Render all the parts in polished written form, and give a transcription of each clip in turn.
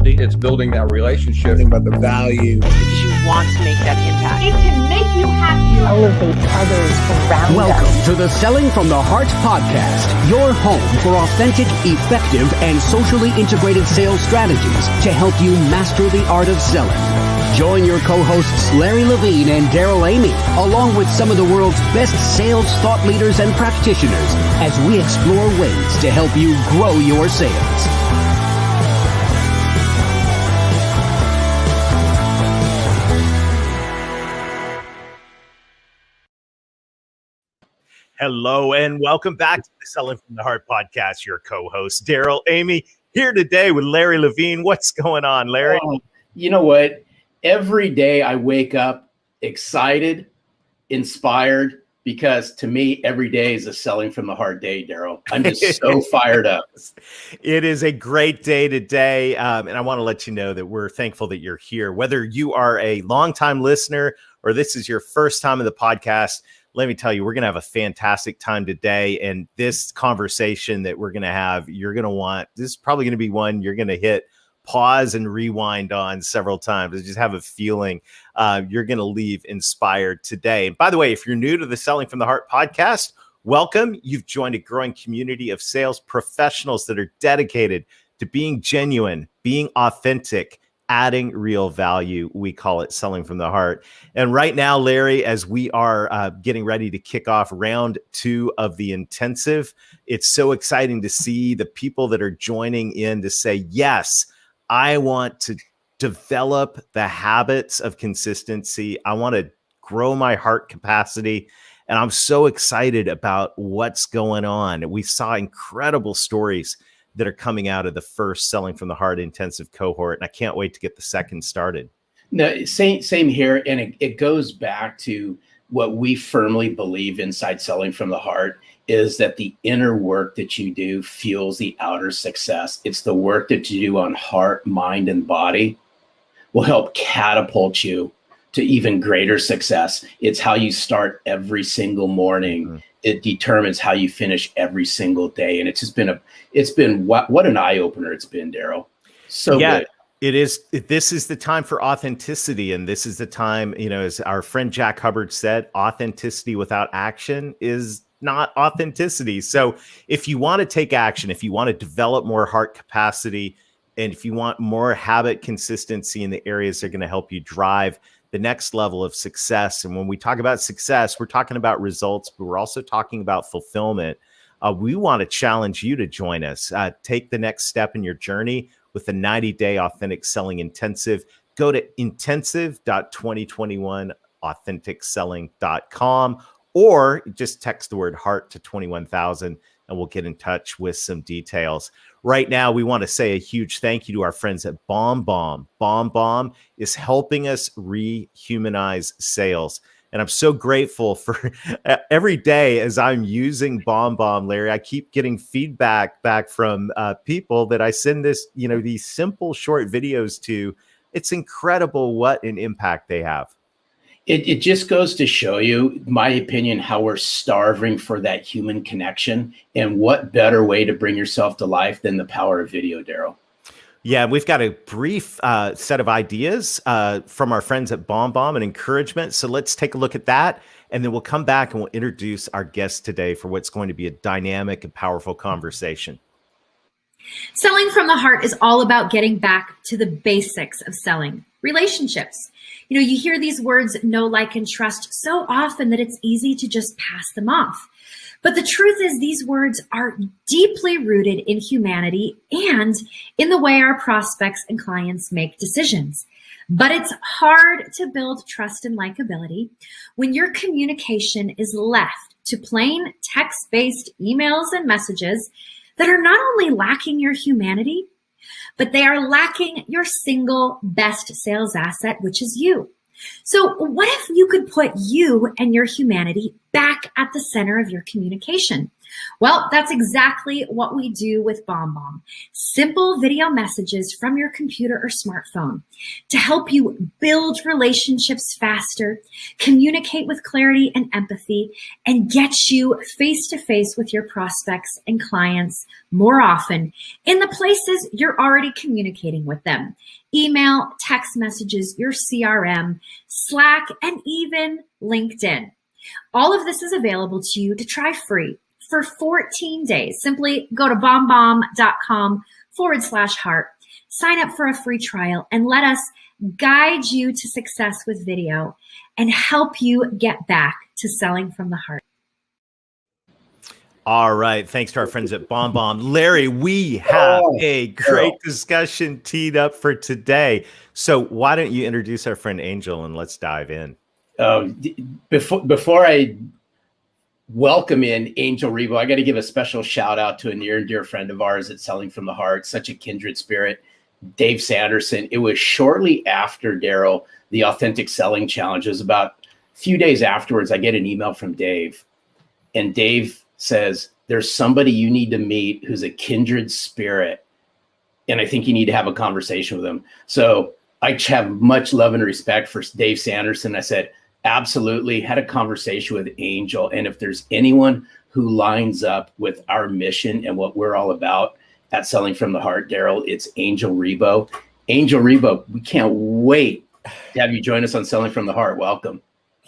capacity. It's building that relationship. Think about the value. Because you want to make that impact. It can make you happy. Elevate others around Welcome us. to the Selling from the Heart podcast, your home for authentic, effective, and socially integrated sales strategies to help you master the art of selling. Join your co-hosts Larry Levine and Daryl Amy, along with some of the world's best sales thought leaders and practitioners, as we explore ways to help you grow your sales. Hello and welcome back to the Selling from the Heart podcast. Your co-host Daryl Amy here today with Larry Levine. What's going on, Larry? You know what? Every day I wake up excited, inspired, because to me, every day is a Selling from the Heart day, Daryl. I'm just so fired up. It is a great day today. And I want to let you know that we're thankful that you're here. Whether you are a longtime listener or this is your first time in the podcast, let me tell you, we're going to have a fantastic time today. And this conversation that we're going to have, you're going to want, this is probably going to be one you're going to hit pause and rewind on several times. I just have a feeling you're going to leave inspired today. And by the way, if you're new to the Selling from the Heart podcast, welcome. You've joined a growing community of sales professionals that are dedicated to being genuine, being authentic, adding real value. We call it Selling from the Heart. And right now, Larry, as we are getting ready to kick off round 2 of the intensive, it's so exciting to see the people that are joining in to say, yes, I want to develop the habits of consistency. I want to grow my heart capacity. And I'm so excited about what's going on. We saw incredible stories that are coming out of the first Selling from the Heart intensive cohort. And I can't wait to get the second started. No, same here. And it goes back to what we firmly believe inside Selling from the Heart is that the inner work that you do fuels the outer success. It's the work that you do on heart, mind, and body will help catapult you to even greater success. It's how you start every single morning. Mm-hmm. It determines how you finish every single day. And it's just been what an eye opener it's been, Daryl. So good. It is. This is the time for authenticity. And this is the time, as our friend Jack Hubbard said, authenticity without action is not authenticity. So if you want to take action, if you want to develop more heart capacity, and if you want more habit consistency in the areas that are going to help you drive the next level of success. And when we talk about success, we're talking about results, but we're also talking about fulfillment. We want to challenge you to join us. Take the next step in your journey with the 90-day authentic selling intensive. Go to intensive.2021authenticselling.com or just text the word heart to 21,000 and we'll get in touch with some details. Right now, we want to say a huge thank you to our friends at BombBomb. BombBomb is helping us rehumanize sales. And I'm so grateful for every day as I'm using BombBomb, Larry, I keep getting feedback back from people that I send these simple short videos to. It's incredible what an impact they have. It just goes to show you, my opinion, how we're starving for that human connection. And what better way to bring yourself to life than the power of video, Daryl? Yeah, we've got a brief set of ideas from our friends at BombBomb and encouragement. So let's take a look at that. And then we'll come back and we'll introduce our guest today for what's going to be a dynamic and powerful conversation. Selling from the Heart is all about getting back to the basics of selling, relationships. You hear these words, know, like, and trust so often that it's easy to just pass them off. But the truth is these words are deeply rooted in humanity and in the way our prospects and clients make decisions. But it's hard to build trust and likability when your communication is left to plain text-based emails and messages that are not only lacking your humanity, but they are lacking your single best sales asset, which is you. So what if you could put you and your humanity back at the center of your communication. Well, that's exactly what we do with BombBomb. Simple video messages from your computer or smartphone to help you build relationships faster, communicate with clarity and empathy, and get you face to face with your prospects and clients more often in the places you're already communicating with them. Email, text messages, your CRM, Slack, and even LinkedIn. All of this is available to you to try free for 14 days. Simply go to bombbomb.com/heart, sign up for a free trial, and let us guide you to success with video and help you get back to selling from the heart. All right. Thanks to our friends at BombBomb. Larry, we have a great discussion teed up for today. So why don't you introduce our friend Angel and let's dive in. Before I welcome in Angel Ribo, I got to give a special shout out to a near and dear friend of ours at Selling from the Heart, such a kindred spirit, Dave Sanderson. It was shortly after, Daryl, the Authentic Selling Challenge. It was about a few days afterwards, I get an email from Dave, and Dave says, there's somebody you need to meet who's a kindred spirit, and I think you need to have a conversation with him. So I have much love and respect for Dave Sanderson. I said, absolutely. Had a conversation with Angel. And if there's anyone who lines up with our mission and what we're all about at Selling from the Heart, Daryl, it's Angel Ribo. Angel Ribo, we can't wait to have you join us on Selling from the Heart. Welcome.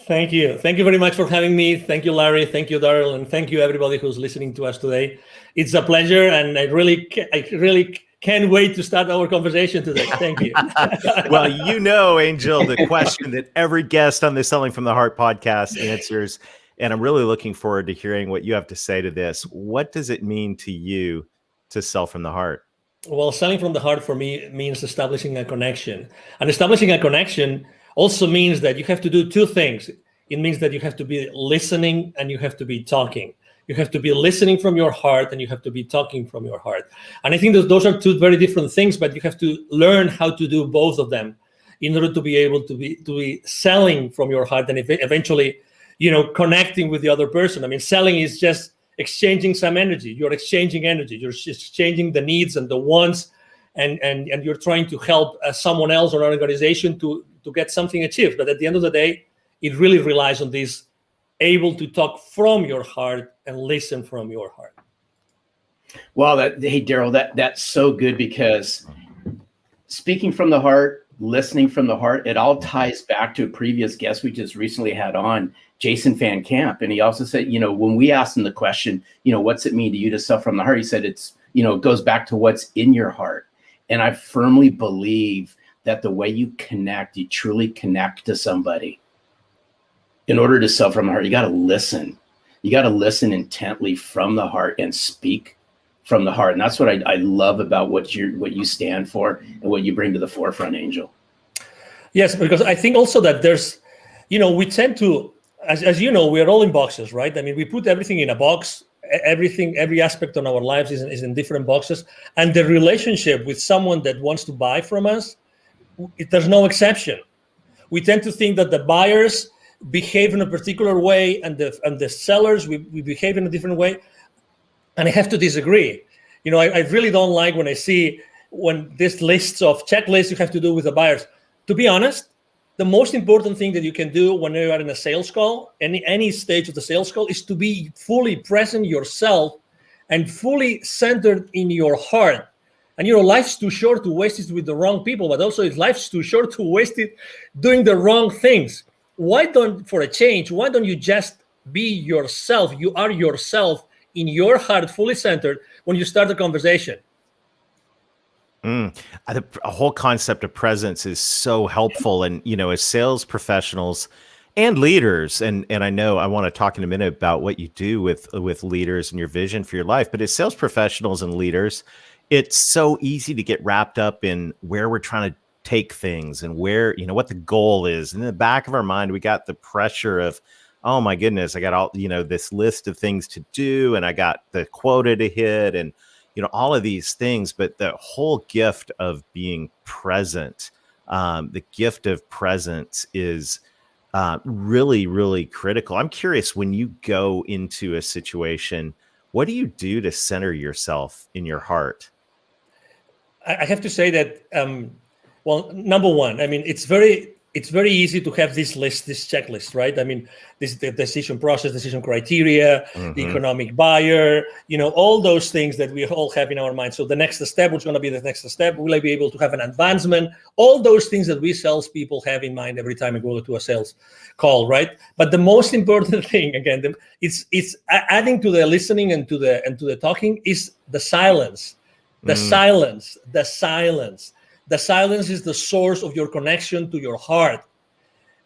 Thank you. Thank you very much for having me. Thank you, Larry. Thank you, Daryl. And thank you, everybody who's listening to us today. It's a pleasure. And I really can't wait to start our conversation today. Thank you. Well, you know, Angel, the question that every guest on the Selling from the Heart podcast answers, and I'm really looking forward to hearing what you have to say to this. What does it mean to you to sell from the heart? Well, selling from the heart for me means establishing a connection. And establishing a connection also means that you have to do two things. It means that you have to be listening and you have to be talking. You have to be listening from your heart and you have to be talking from your heart. And I think that those are two very different things, but you have to learn how to do both of them in order to be able to be selling from your heart and eventually, connecting with the other person. I mean, selling is just exchanging some energy. You're exchanging energy. You're just exchanging the needs and the wants, and you're trying to help someone else or an organization to get something achieved. But at the end of the day, it really relies on this able to talk from your heart and listen from your heart. Well, hey, Daryl, that's so good, because speaking from the heart, listening from the heart, it all ties back to a previous guest we just recently had on, Jason Van Camp. And he also said, when we asked him the question, what's it mean to you to sell from the heart? He said, it goes back to what's in your heart. And I firmly believe that the way you connect, you truly connect to somebody. In order to sell from the heart, you got to listen. You got to listen intently from the heart and speak from the heart. And that's what I love about what you stand for and what you bring to the forefront, Angel. Yes, because I think also that there's, we tend to, as you know, we're all in boxes, right? I mean, we put everything in a box. Every aspect of our lives is in different boxes. And the relationship with someone that wants to buy from us, there's no exception. We tend to think that the buyers behave in a particular way and the sellers, we behave in a different way. And I have to disagree. I really don't like when I see this lists of checklists you have to do with the buyers. To be honest, the most important thing that you can do when you are in a sales call, any stage of the sales call, is to be fully present yourself and fully centered in your heart. And life's too short to waste it with the wrong people, but also life's too short to waste it doing the wrong things. Why don't you just be yourself? You are yourself in your heart, fully centered when you start the conversation. A whole concept of presence is so helpful. And, as sales professionals and leaders, and I know I want to talk in a minute about what you do with leaders and your vision for your life, but as sales professionals and leaders, it's so easy to get wrapped up in where we're trying to take things and where, what the goal is. And in the back of our mind, we got the pressure of, oh my goodness, I got all, this list of things to do, and I got the quota to hit, and, all of these things. But the whole gift of being present, the gift of presence is really, really critical. I'm curious, when you go into a situation, what do you do to center yourself in your heart? I have to say that, well, number one, I mean, it's very easy to have this checklist, right? I mean, the decision process, decision criteria, the economic buyer, all those things that we all have in our mind. So the next step, what's going to be the next step? Will I be able to have an advancement? All those things that we salespeople have in mind every time we go to a sales call, right? But the most important thing, again, it's adding to the listening and to the talking is the silence. The silence. The silence is the source of your connection to your heart.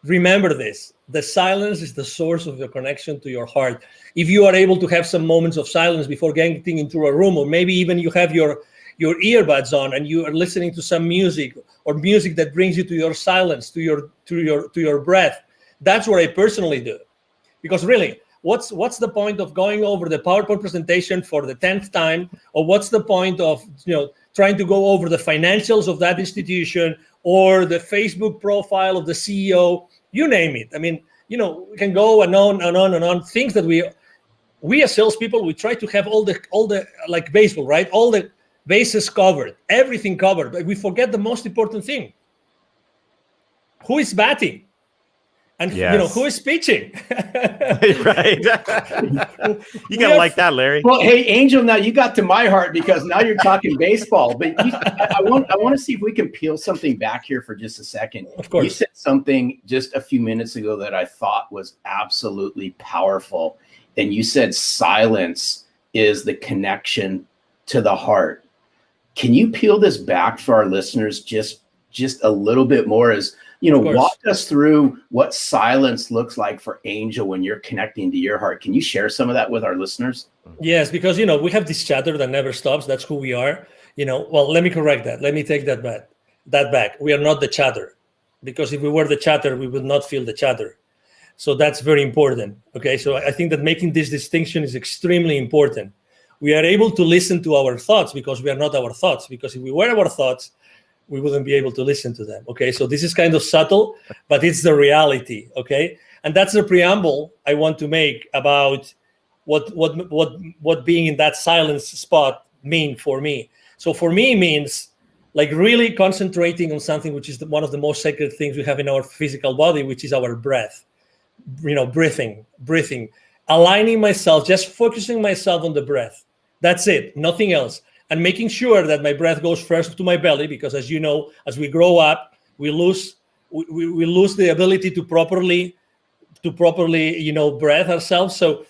Remember this. The silence is the source of your connection to your heart. If you are able to have some moments of silence before getting into a room, or maybe even you have your earbuds on and you are listening to some music, or music that brings you to your silence, to your breath, that's what I personally do. Because really, what's the point of going over the PowerPoint presentation for the 10th time, or what's the point of trying to go over the financials of that institution or the Facebook profile of the CEO, you name it. I mean, we can go and on and on and on. Things that we as salespeople, we try to have all the like baseball, right? All the bases covered, everything covered, but we forget the most important thing. Who is batting? And who is pitching? Right. You gotta like that, Larry. Well, hey, Angel, now you got to my heart because now you're talking baseball. But I want to see if we can peel something back here for just a second. Of course. You said something just a few minutes ago that I thought was absolutely powerful. And you said silence is the connection to the heart. Can you peel this back for our listeners just a little bit more? As walk us through what silence looks like for Angel when you're connecting to your heart. Can you share some of that with our listeners? Yes, because, we have this chatter that never stops. That's who we are. Well, let me correct that. Let me take that back. We are not the chatter, because if we were the chatter, we would not feel the chatter. So that's very important. Okay. So I think that making this distinction is extremely important. We are able to listen to our thoughts because we are not our thoughts, because if we were our thoughts, we wouldn't be able to listen to them. Okay, so this is kind of subtle, but it's the reality. Okay, and that's the preamble I want to make about what being in that silence spot mean for me. So for me, it means like really concentrating on something which is one of the most sacred things we have in our physical body, which is our breath. Breathing, aligning myself, just focusing myself on the breath. That's it, nothing else. And making sure that my breath goes first to my belly, because as you know, as we grow up, we lose the ability to properly breathe ourselves. So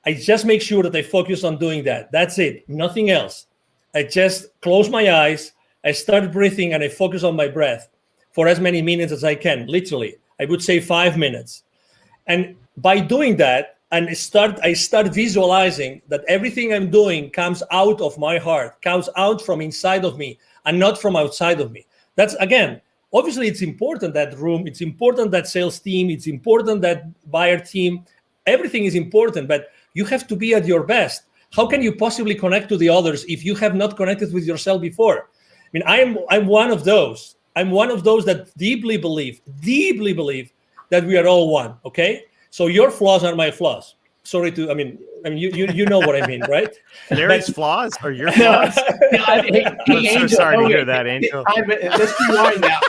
I just make sure that I focus on doing that. That's it, nothing else. I just close my eyes, I start breathing, and I focus on my breath for as many minutes as I can. Literally, I would say 5 minutes. And by doing that, and I start visualizing that everything I'm doing comes out of my heart, comes out from inside of me and not from outside of me. That's, again, obviously it's important, that room, it's important, that sales team, it's important, that buyer team, everything is important, but you have to be at your best. How can you possibly connect to the others if you have not connected with yourself before? I mean, I'm one of those. I'm one of those that deeply believe that we are all one, okay? So your flaws are my flaws. Sorry to, I mean, you know what I mean, right? Larry's flaws or your flaws? Hey, I'm so Angel, sorry to hear that, Angel. Let's rewind that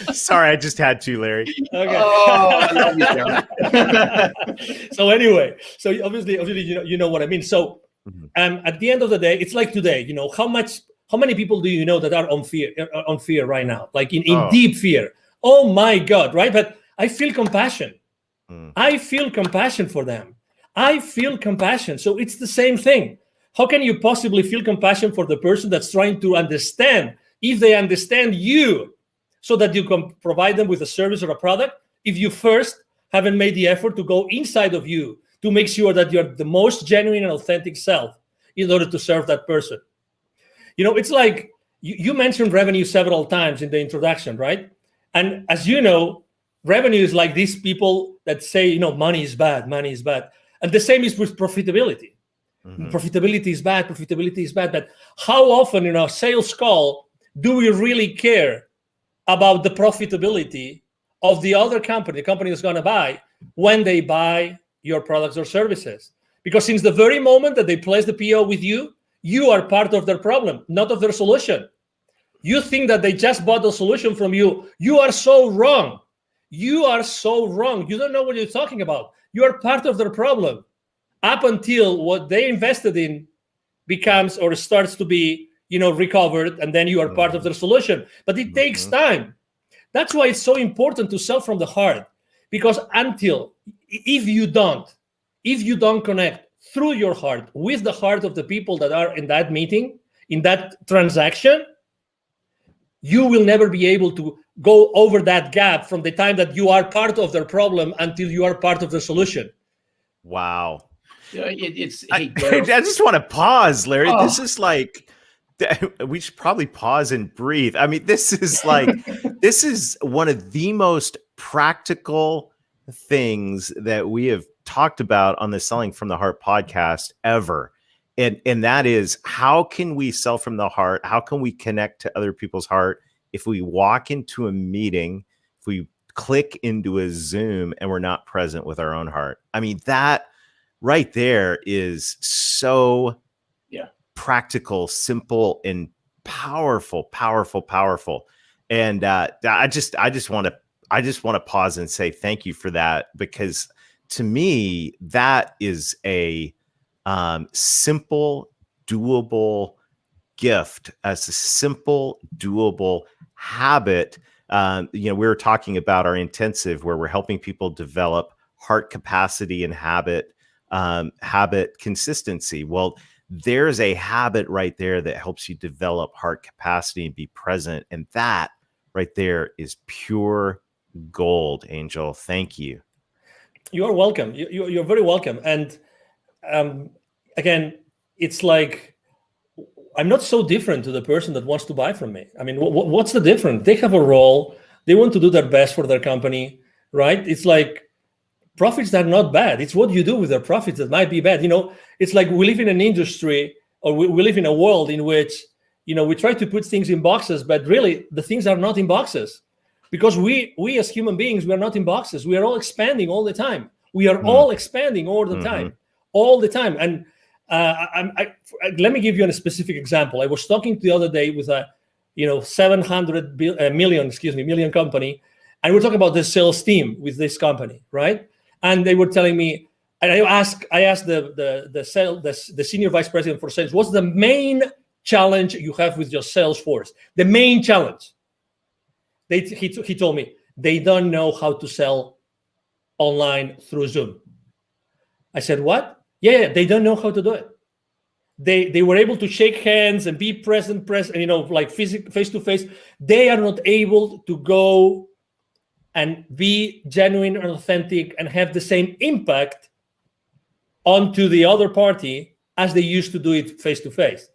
one. Sorry, I just had to, Larry. Okay. Oh, I love you, Jeremy. So anyway, so obviously, you know what I mean. So, at the end of the day, it's like today. How many people do you know that are on fear right now, like in deep fear? Oh my God, right? But I feel compassion. I feel compassion for them. I feel compassion. So it's the same thing. How can you possibly feel compassion for the person that's trying to understand, if they understand you, so that you can provide them with a service or a product, if you first haven't made the effort to go inside of you to make sure that you're the most genuine and authentic self in order to serve that person? It's like you mentioned revenue several times in the introduction, right? And as you know, revenue is like these people that say, money is bad. And the same is with profitability. Profitability is bad. But how often in our sales call do we really care about the profitability of the other company, the company that's going to buy, when they buy your products or services. Because since the very moment that they place the PO with you, you are part of their problem, not of their solution. You think that they just bought the solution from you. You are so wrong. You are so wrong. You don't know what you're talking about. You are part of their problem up until what they invested in becomes or starts to be, recovered, and then you are part of their solution. But it takes time. That's why it's so important to sell from the heart, because if you don't connect through your heart with the heart of the people that are in that meeting, in that transaction, you will never be able to go over that gap from the time that you are part of their problem until you are part of the solution. Wow. I just want to pause, Larry. This is like, we should probably pause and breathe. I mean, this is like, this is one of the most practical things that we have talked about on the Selling from the Heart podcast ever. And that is, how can we sell from the heart? How can we connect to other people's heart if we walk into a meeting, if we click into a Zoom and we're not present with our own heart? I mean, that right there is so practical, simple, and powerful. And I just want to pause and say thank you for that, because to me, that is a simple, doable gift, as a simple, doable habit. We were talking about our intensive, where we're helping people develop heart capacity and habit consistency. Well, there's a habit right there that helps you develop heart capacity and be present. And that right there is pure gold, Angel. Thank you. You are welcome. You're very welcome. And again, it's like, I'm not so different to the person that wants to buy from me. I mean, what's the difference? They have a role. They want to do their best for their company, right? It's like, profits are not bad. It's what you do with their profits that might be bad. It's like we live in an industry, or we live in a world in which, we try to put things in boxes, but really the things are not in boxes, because we as human beings, we are not in boxes. We are all expanding all the time. We are all expanding all the time. And let me give you a specific example. I was talking the other day with a 700 million company, and we're talking about the sales team with this company, right? And they were telling me, and I asked the senior vice president for sales, what's the main challenge you have with your sales force? The main challenge. He told me they don't know how to sell online through Zoom. I said, what? Yeah, they don't know how to do it. They were able to shake hands and be present, like face to face. They are not able to go and be genuine and authentic and have the same impact onto the other party as they used to do it face to face.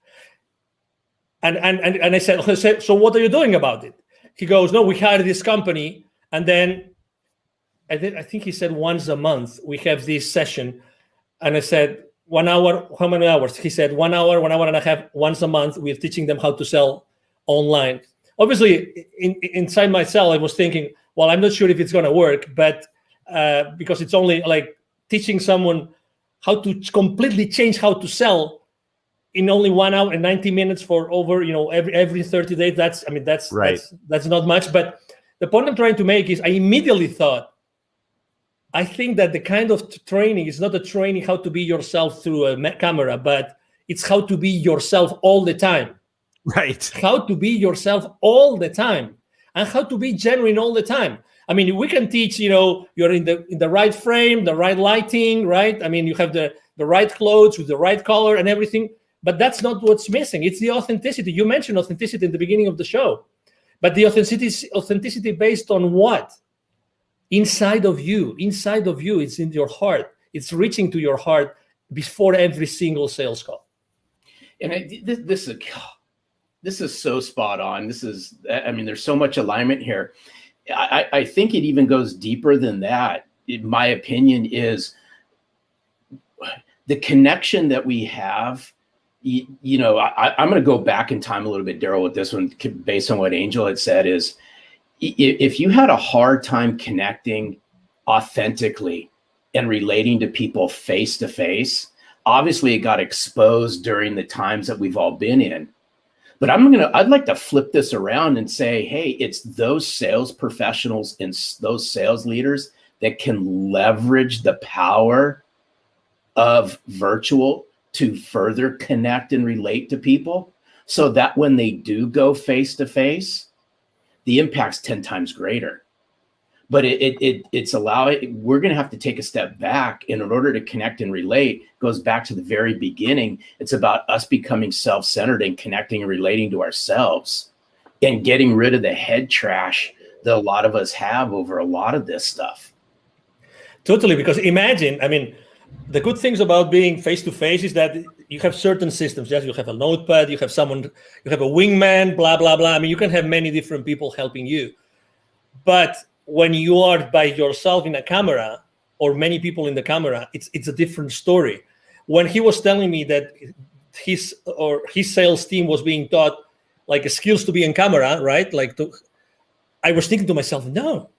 And I said, so what are you doing about it? He goes, no, we hired this company, and then I think he said once a month we have this session. And I said, 1 hour, how many hours? He said 1 hour, 1 hour and a half, once a month. We're teaching them how to sell online. Obviously, inside myself, I was thinking, well, I'm not sure if it's going to work, but because it's only like teaching someone how to completely change how to sell in only 1 hour and 90 minutes for over, every 30 days. That's right. That's not much. But the point I'm trying to make is I immediately thought, I think that the kind of training is not a training how to be yourself through a camera, but it's how to be yourself all the time. Right. How to be yourself all the time, and how to be genuine all the time. I mean, we can teach, you're in the right frame, the right lighting, right? I mean, you have the right clothes with the right color and everything, but that's not what's missing. It's the authenticity. You mentioned authenticity in the beginning of the show, but the authenticity based on what? Inside of you, it's in your heart. It's reaching to your heart before every single sales call. And this is so spot on. There's so much alignment here. I think it even goes deeper than that. In my opinion, is the connection that we have. I'm going to go back in time a little bit, Daryl, with this one, based on what Angel had said. Is if you had a hard time connecting authentically and relating to people face to face, obviously it got exposed during the times that we've all been in. But I'd like to flip this around and say, hey, it's those sales professionals and those sales leaders that can leverage the power of virtual to further connect and relate to people, so that when they do go face to face, the impact's 10 times greater. But we're going to have to take a step back. And in order to connect and relate, goes back to the very beginning. It's about us becoming self-centered and connecting and relating to ourselves and getting rid of the head trash that a lot of us have over a lot of this stuff. Totally, because imagine, I mean, the good things about being face-to-face is that you have certain systems. Yes, you have a notepad, you have someone, you have a wingman, blah, blah, blah. I mean, you can have many different people helping you. But when you are by yourself in a camera or many people in the camera, it's a different story. When he was telling me that his sales team was being taught like skills to be in camera, right? I was thinking to myself, no,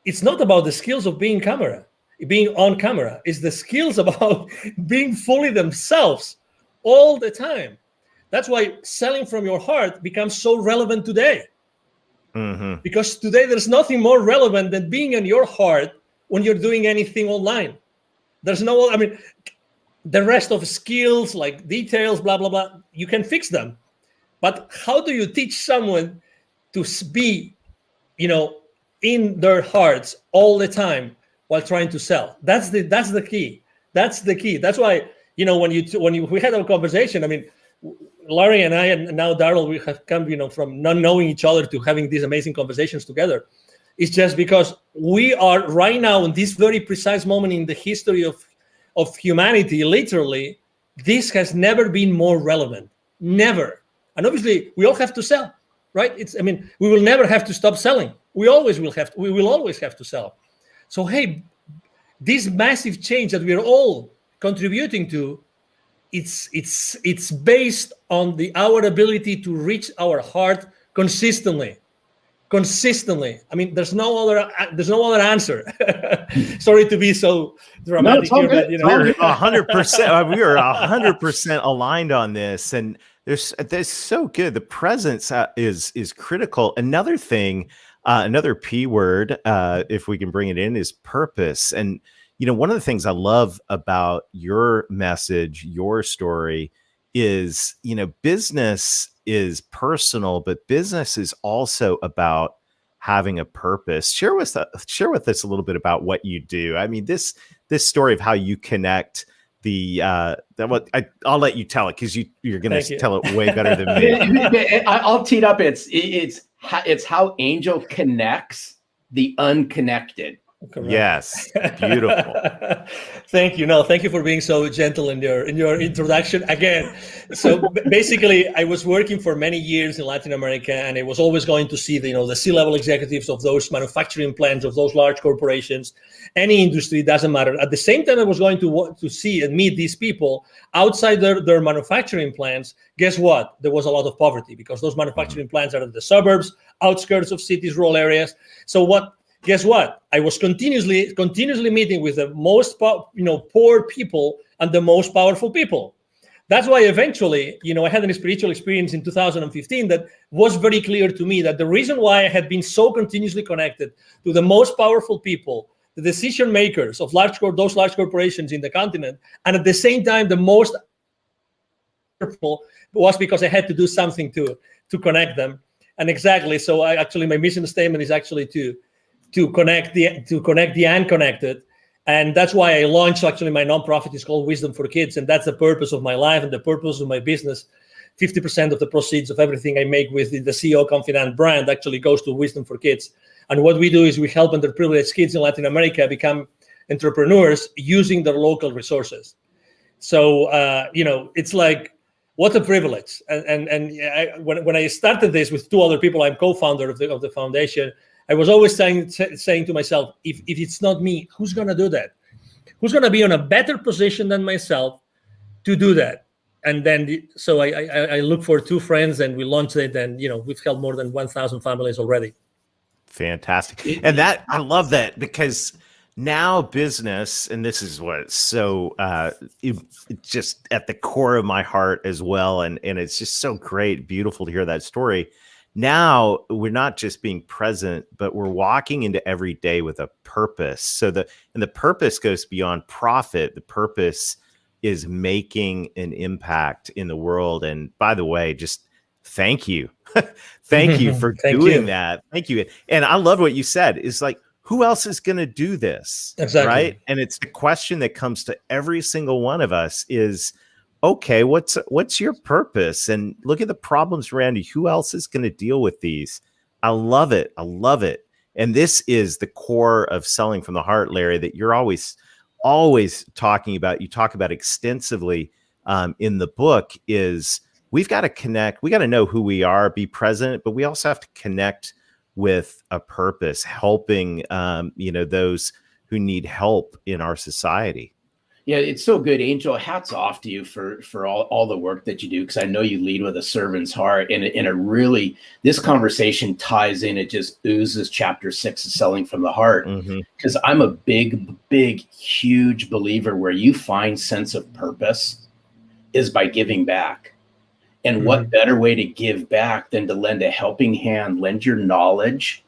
it's not about the skills of being on camera. It's the skills about being fully themselves all the time. That's why selling from your heart becomes so relevant today. Mm-hmm. Because today there's nothing more relevant than being in your heart when you're doing anything online. There's the rest of skills like details, blah, blah, blah, you can fix them. But how do you teach someone to be, in their hearts all the time while trying to sell? That's the key. That's the key. That's why, when we had our conversation, I mean, Larry and I, and now Daryl, we have come, from not knowing each other to having these amazing conversations together. It's just because we are right now in this very precise moment in the history of humanity, literally, this has never been more relevant. Never. And obviously, we all have to sell, right? We will never have to stop selling. We will always have to sell. So, hey, this massive change that we are all contributing to, it's based on our ability to reach our heart consistently. I mean, there's no other answer. Sorry to be so dramatic here, but we're 100%. We are 100% aligned on this, and there's so good. The presence is critical. Another thing, another P word, if we can bring it in, is purpose. And one of the things I love about your message, your story, is, business is personal, but business is also about having a purpose. Share with us a little bit about what you do. I mean, this story of how you connect I'll let you tell it, because you're going to tell it way better than me. I'll tee it up. It's how Angel connects the unconnected. Correct. Yes, beautiful. Thank you. No, thank you for being so gentle in your introduction again. So basically, I was working for many years in Latin America, and I was always going to see the C-level executives of those manufacturing plants, of those large corporations, any industry, doesn't matter. At the same time, I was going to see and meet these people outside their manufacturing plants. Guess what? There was a lot of poverty, because those manufacturing plants are in the suburbs, outskirts of cities, rural areas. So guess what? I was continuously meeting with the most poor people and the most powerful people. That's why eventually, I had a spiritual experience in 2015 that was very clear to me that the reason why I had been so continuously connected to the most powerful people, the decision makers of those large corporations in the continent, and at the same time the most powerful, was because I had to do something to connect them. And exactly, so my mission statement is actually to connect the unconnected. And that's why I launched my nonprofit. Is called Wisdom for Kids. And that's the purpose of my life and the purpose of my business. 50% of the proceeds of everything I make with the CEO Confidant brand actually goes to Wisdom for Kids. And what we do is we help underprivileged kids in Latin America become entrepreneurs using their local resources. So, it's like, what a privilege. When I started this with two other people, I'm co-founder of the foundation. I was always saying to myself, if it's not me, who's going to do that? Who's going to be in a better position than myself to do that? And then, so I look for two friends, and we launched it, and we've helped more than 1,000 families already. Fantastic. And that, I love that, because now business, and this is what's so it's just at the core of my heart as well. And it's just so great, beautiful to hear that story. Now we're not just being present, but we're walking into every day with a purpose. So the purpose goes beyond profit. The purpose is making an impact in the world. And by the way, just thank you. Thank you for doing that. Thank you. And I love what you said, is like, who else is going to do this? Exactly. Right. And it's the question that comes to every single one of us is, okay, what's your purpose? And look at the problems around you. Who else is going to deal with these? I love it. I love it. And this is the core of Selling from the Heart, Larry, that you're always talking about. You talk about extensively in the book. Is we've got to connect. We got to know who we are, be present, but we also have to connect with a purpose, helping those who need help in our society. Yeah, it's so good, Angel. Hats off to you for all the work that you do, because I know you lead with a servant's heart, and it really, this conversation ties in. It just oozes chapter 6 of Selling from the Heart, because I'm a big, huge believer where you find sense of purpose is by giving back. And what better way to give back than to lend a helping hand, lend your knowledge,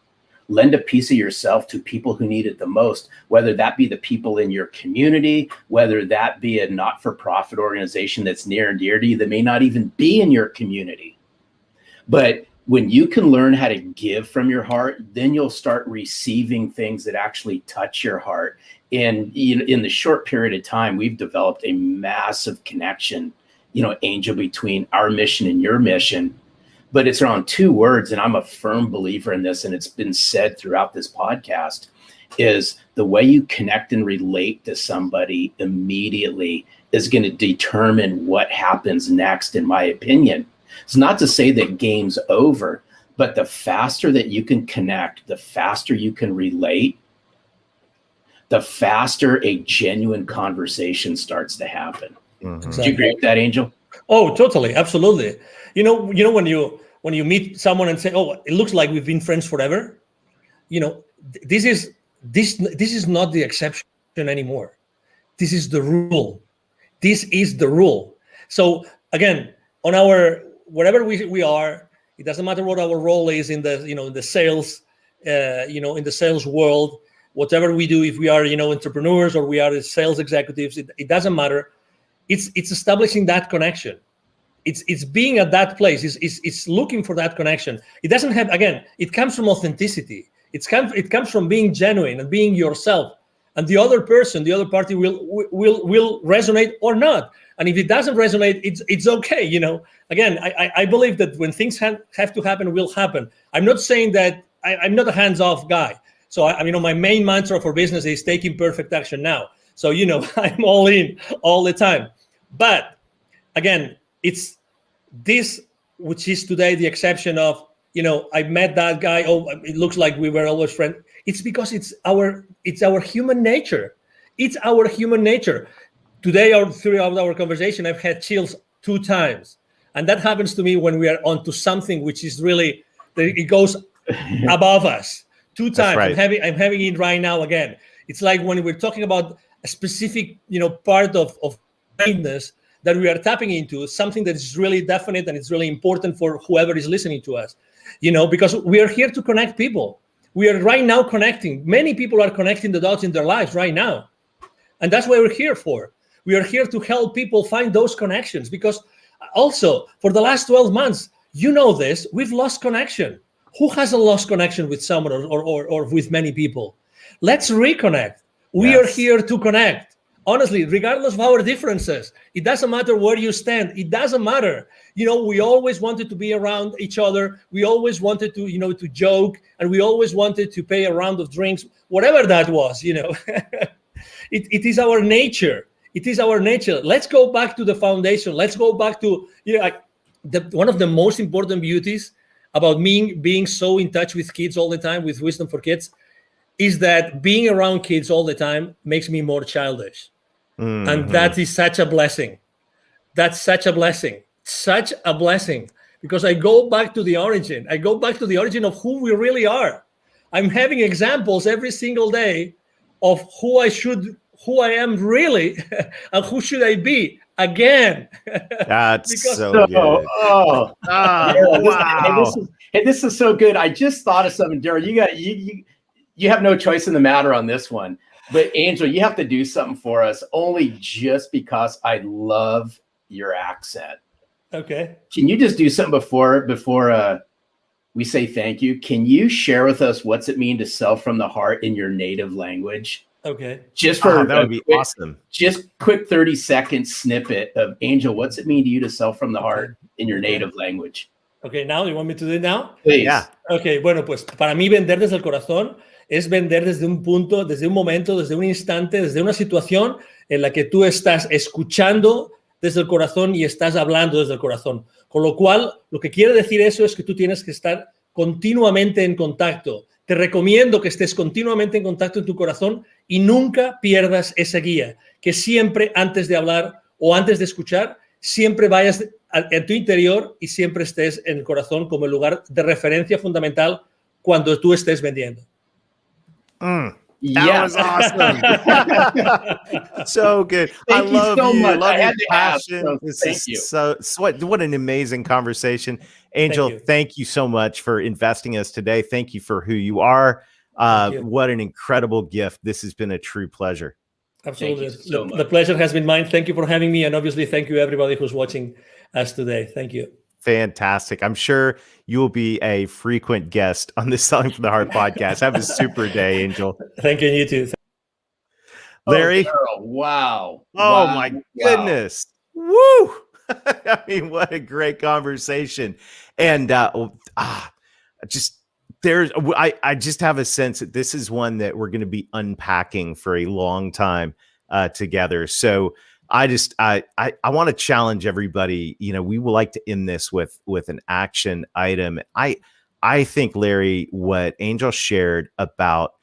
lend a piece of yourself to people who need it the most, whether that be the people in your community, whether that be a not-for-profit organization that's near and dear to you that may not even be in your community. But when you can learn how to give from your heart, then you'll start receiving things that actually touch your heart. And in the short period of time, we've developed a massive connection, Angel, between our mission and your mission. But it's around two words, and I'm a firm believer in this, and it's been said throughout this podcast, is the way you connect and relate to somebody immediately is going to determine what happens next, in my opinion. It's not to say that game's over, but the faster that you can connect, the faster you can relate, the faster a genuine conversation starts to happen. Exactly. Do you agree with that, Angel? Oh, totally. Absolutely. When you meet someone and say, oh, it looks like we've been friends forever. This is not the exception anymore. This is the rule. This is the rule. So again, on wherever we are, it doesn't matter what our role is in the sales, in the sales world, whatever we do, if we are, entrepreneurs or we are sales executives, it doesn't matter. It's establishing that connection. It's being at that place. It's looking for that connection. It doesn't have, again, it comes from authenticity. It comes from being genuine and being yourself. And the other person, the other party will resonate or not. And if it doesn't resonate, it's okay. Again, I believe that when things have to happen, will happen. I'm not saying that I'm not a hands-off guy. So my main mantra for business is taking perfect action now. So, I'm all in all the time. But again, it's this, which is today the exception of, I met that guy. Oh, it looks like we were always friends. It's because it's our human nature. It's our human nature. Today, or throughout our conversation, I've had chills 2 times. And that happens to me when we are onto something which is really, it goes above us. 2 times. Right. I'm having it right now again. It's like when we're talking about a specific, part of kindness that we are tapping into, something that is really definite and it's really important for whoever is listening to us, because we are here to connect people. We are right now connecting. Many people are connecting the dots in their lives right now. And that's what we're here for. We are here to help people find those connections, because also for the last 12 months, this, we've lost connection. Who hasn't lost connection with someone or with many people? Let's reconnect. We are here to connect. Honestly, regardless of our differences, it doesn't matter where you stand. It doesn't matter. We always wanted to be around each other. We always wanted to, to joke, and we always wanted to pay a round of drinks, whatever that was, It is our nature. It is our nature. Let's go back to the foundation. Let's go back to, one of the most important beauties about me being so in touch with kids all the time, with Wisdom for Kids, is that being around kids all the time makes me more childish. Mm-hmm. And that is such a blessing. That's such a blessing. Such a blessing. Because I go back to the origin. I go back to the origin of who we really are. I'm having examples every single day of who I am really, and who should I be again. That's Because- so good. Oh, Oh, wow. this is so good. I just thought of something, Daryl. You have no choice in the matter on this one. But Angel, you have to do something for us, only just because I love your accent. Okay. Can you just do something before we say thank you? Can you share with us what's it mean to sell from the heart in your native language? Okay. Just for That would be awesome. Just quick 30-second snippet of Angel. What's it mean to you to sell from the heart in your native language? Okay, now you want me to do it now? Please. Yeah. Ok, bueno, pues para mí vender desde el corazón es vender desde un punto, desde un momento, desde un instante, desde una situación en la que tú estás escuchando desde el corazón y estás hablando desde el corazón. Con lo cual, lo que quiere decir eso es que tú tienes que estar continuamente en contacto. Te recomiendo que estés continuamente en contacto en tu corazón y nunca pierdas esa guía. Que siempre antes de hablar o antes de escuchar, siempre vayas en tu interior y siempre estés en el corazón como el lugar de referencia fundamental cuando tú estés vendiendo. That Yes. was awesome. So good. Thank I you love so you. much. Love I your had to ask, passion. so This thank is you. so what an amazing conversation. Angel, Thank thank you. you so much for investing us today. Thank you for who you are. Thank you. What an incredible gift. This has been a true pleasure. Absolutely. Thank you so much. The pleasure has been mine. Thank you for having me. And obviously, thank you everybody who's watching us today. Thank you. Fantastic. I'm sure you will be a frequent guest on the Selling from the Heart podcast. Have a super day, Angel. Thank you, and you too. Larry. Oh, Daryl, wow. Oh Wow. my Wow. goodness. Woo. I mean, what a great conversation. And I just have a sense that this is one that we're going to be unpacking for a long time together. So I want to challenge everybody. You know, we would like to end this with an action item. I think, Larry, what Angel shared about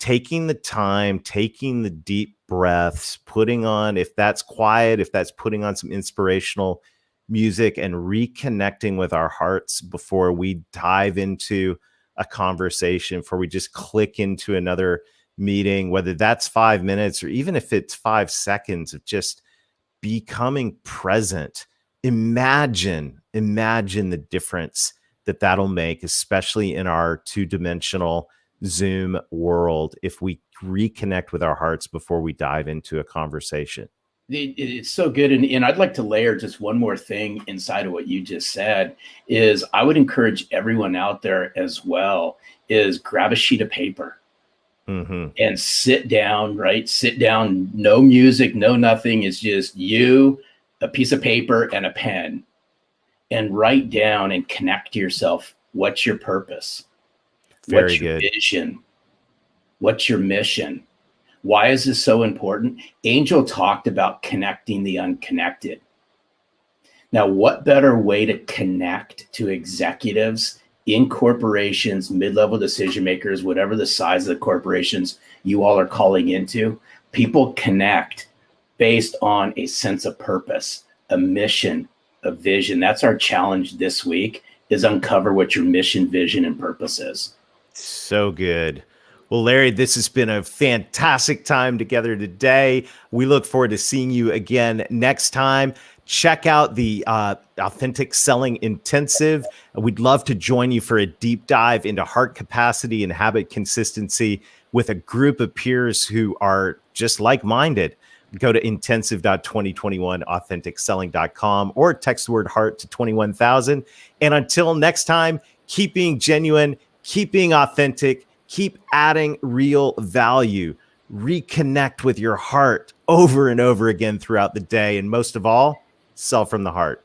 taking the time, taking the deep breaths, putting on, if that's quiet, if that's putting on some inspirational music and reconnecting with our hearts before we dive into a conversation, before we just click into another meeting, whether that's 5 minutes or even if it's 5 seconds of just becoming present. Imagine the difference that'll make, especially in our two-dimensional Zoom world, if we reconnect with our hearts before we dive into a conversation. It's so good. And I'd like to layer just one more thing inside of what you just said is I would encourage everyone out there as well is grab a sheet of paper and sit down, right? Sit down, no music, no nothing. It's just you, a piece of paper and a pen, and write down and connect to yourself. What's your purpose? What's your vision? What's your mission? Why is this so important? Angel talked about connecting the unconnected. Now, what better way to connect to executives in corporations, mid-level decision makers, whatever the size of the corporations you all are calling into? People connect based on a sense of purpose, a mission, a vision. That's our challenge this week, is uncover what your mission, vision, and purpose is. So good. Well, Larry, this has been a fantastic time together today. We look forward to seeing you again next time. Check out the Authentic Selling Intensive. We'd love to join you for a deep dive into heart capacity and habit consistency with a group of peers who are just like-minded. Go to intensive.2021authenticselling.com or text the word heart to 21,000. And until next time, keep being genuine, keep being authentic, keep adding real value, reconnect with your heart over and over again throughout the day. And most of all, sell from the heart.